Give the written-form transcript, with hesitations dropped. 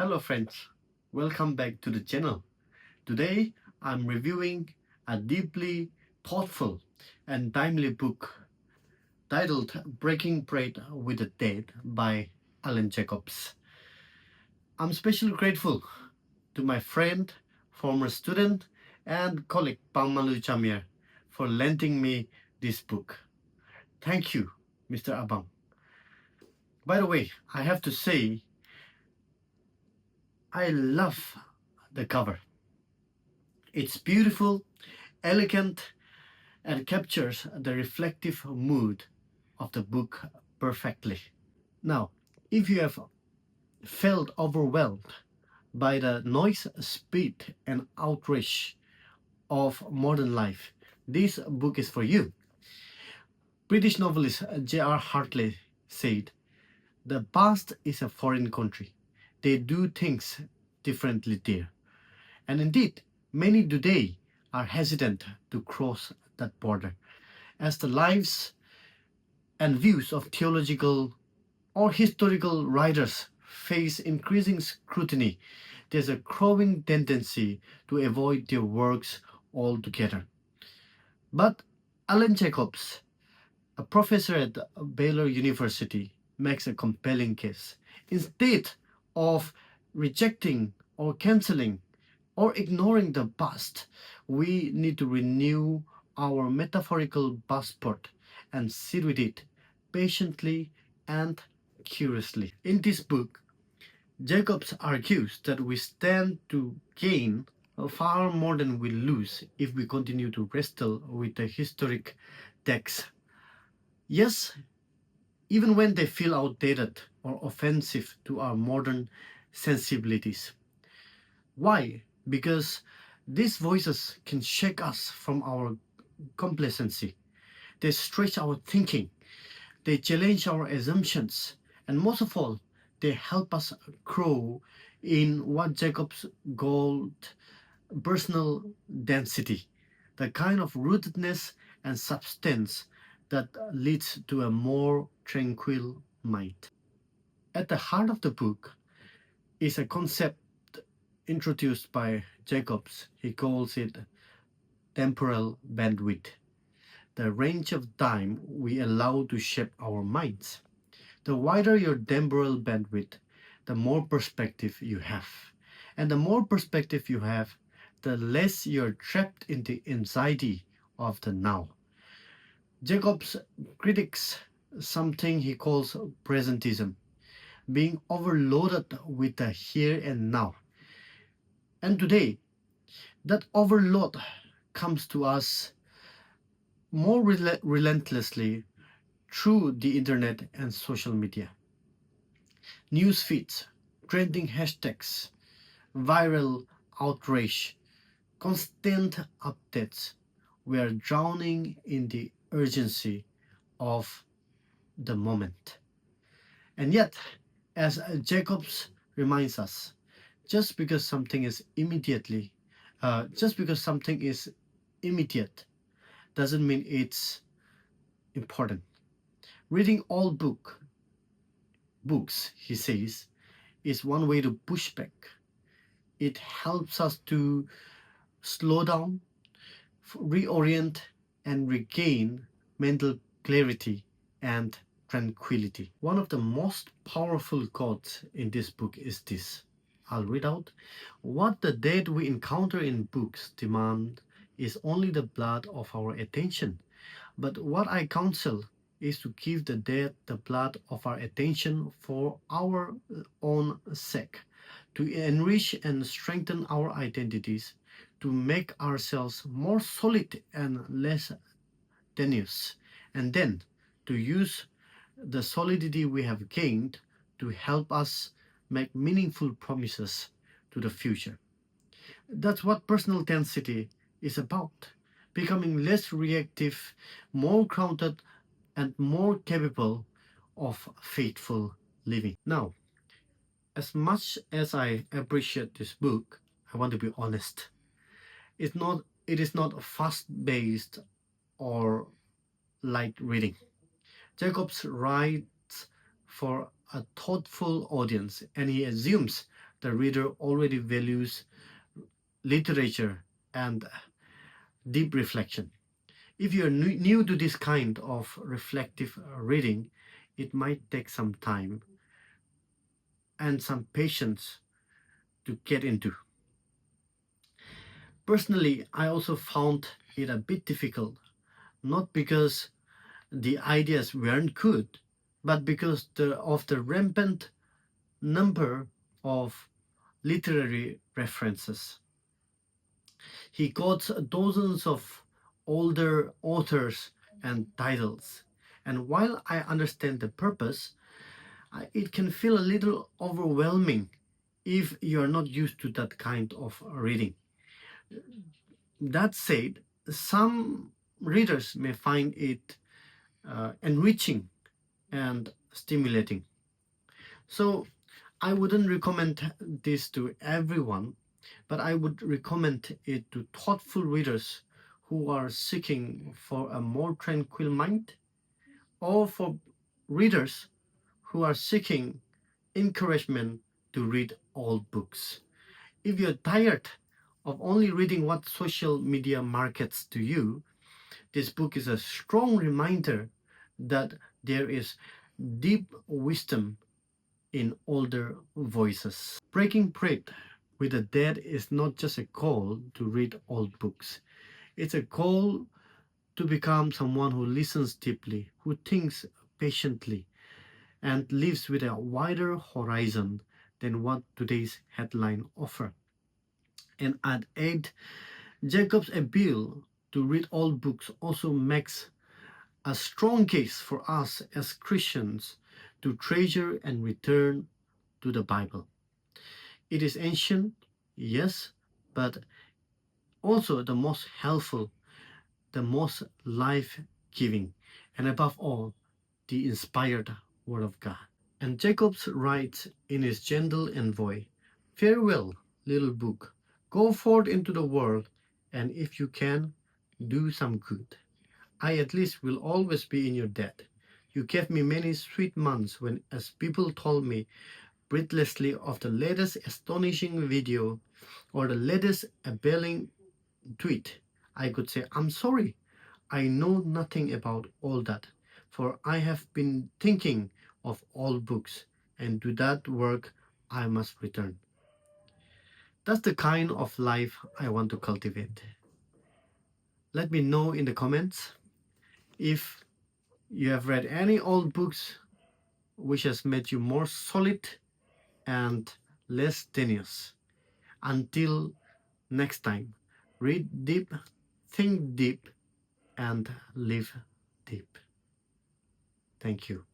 Hello friends, welcome back to the channel. Today I'm reviewing a deeply thoughtful and timely book titled Breaking Bread with the Dead by Alan Jacobs. I'm especially grateful to my friend, former student and colleague Pamalu Chamir for lending me this book. Thank you, Mr. Abang. By the way, I have to say, I love the cover. It's beautiful, elegant, and captures the reflective mood of the book perfectly. Now, if you have felt overwhelmed by the noise, speed, and outrage of modern life, this book is for you. British novelist J.R. Hartley said, "The past is a foreign country. They do things differently there." And indeed, many today are hesitant to cross that border, as the lives and views of theological or historical writers face increasing scrutiny. There's a growing tendency to avoid their works altogether. But Alan Jacobs, a professor at Baylor University, makes a compelling case. Instead of rejecting or canceling or ignoring the past, we need to renew our metaphorical passport and sit with it patiently and curiously. In this book, Jacobs argues that we stand to gain far more than we lose if we continue to wrestle with the historic texts. Yes, even when they feel outdated or offensive to our modern sensibilities. Why? Because these voices can shake us from our complacency. They stretch our thinking, they challenge our assumptions, and most of all, they help us grow in what Jacobs called personal density, the kind of rootedness and substance that leads to a more tranquil mind. At the heart of the book is a concept introduced by Jacobs. He calls it temporal bandwidth, the range of time we allow to shape our minds. The wider your temporal bandwidth, the more perspective you have. And the more perspective you have, the less you're trapped in the anxiety of the now. Jacobs critiques something he calls presentism, being overloaded with the here and now. And today, that overload comes to us more relentlessly through the internet and social media. News feeds, trending hashtags, viral outrage, constant updates. We are drowning in the urgency of the moment. And yet, as Jacobs reminds us, just because something is just because something is immediate, doesn't mean it's important. Reading all books, he says, is one way to push back. It helps us to slow down, reorient, and regain mental clarity and tranquility. One of the most powerful quotes in this book is this. I'll read out. What the dead we encounter in books demand is only the blood of our attention. But what I counsel is to give the dead the blood of our attention for our own sake, to enrich and strengthen our identities, to make ourselves more solid and less tenuous, and then to use the solidity we have gained to help us make meaningful promises to the future. That's what personal density is about. Becoming less reactive, more grounded, and more capable of faithful living. Now, as much as I appreciate this book, I want to be honest. It is not fast-paced or light reading. Jacobs writes for a thoughtful audience and he assumes the reader already values literature and deep reflection. If you're new to this kind of reflective reading, it might take some time and some patience to get into. Personally, I also found it a bit difficult, not because the ideas weren't good, but because of the rampant number of literary references. He quotes dozens of older authors and titles. And while I understand the purpose, it can feel a little overwhelming if you're not used to that kind of reading. That said, some readers may find it enriching and stimulating. So I wouldn't recommend this to everyone, but I would recommend it to thoughtful readers who are seeking for a more tranquil mind, or for readers who are seeking encouragement to read old books. If you're tired of only reading what social media markets to you, this book is a strong reminder that there is deep wisdom in older voices. Breaking bread with the dead is not just a call to read old books, it's a call to become someone who listens deeply, who thinks patiently, and lives with a wider horizon than what today's headline offer. And at 8, Jacob's appeal to read old books also makes a strong case for us as Christians to treasure and return to the Bible. It is ancient, yes, but also the most helpful, the most life giving, and above all, the inspired Word of God. And Jacobs writes in his gentle envoy, "Farewell, little book. Go forth into the world, and if you can, do some good. I at least will always be in your debt. You gave me many sweet months when, as people told me breathlessly of the latest astonishing video or the latest appalling tweet, I could say, I'm sorry, I know nothing about all that, for I have been thinking of all books, and to that work I must return." That's the kind of life I want to cultivate. Let me know in the comments if you have read any old books which has made you more solid and less tenuous. Until next time, read deep, think deep, and live deep. Thank you.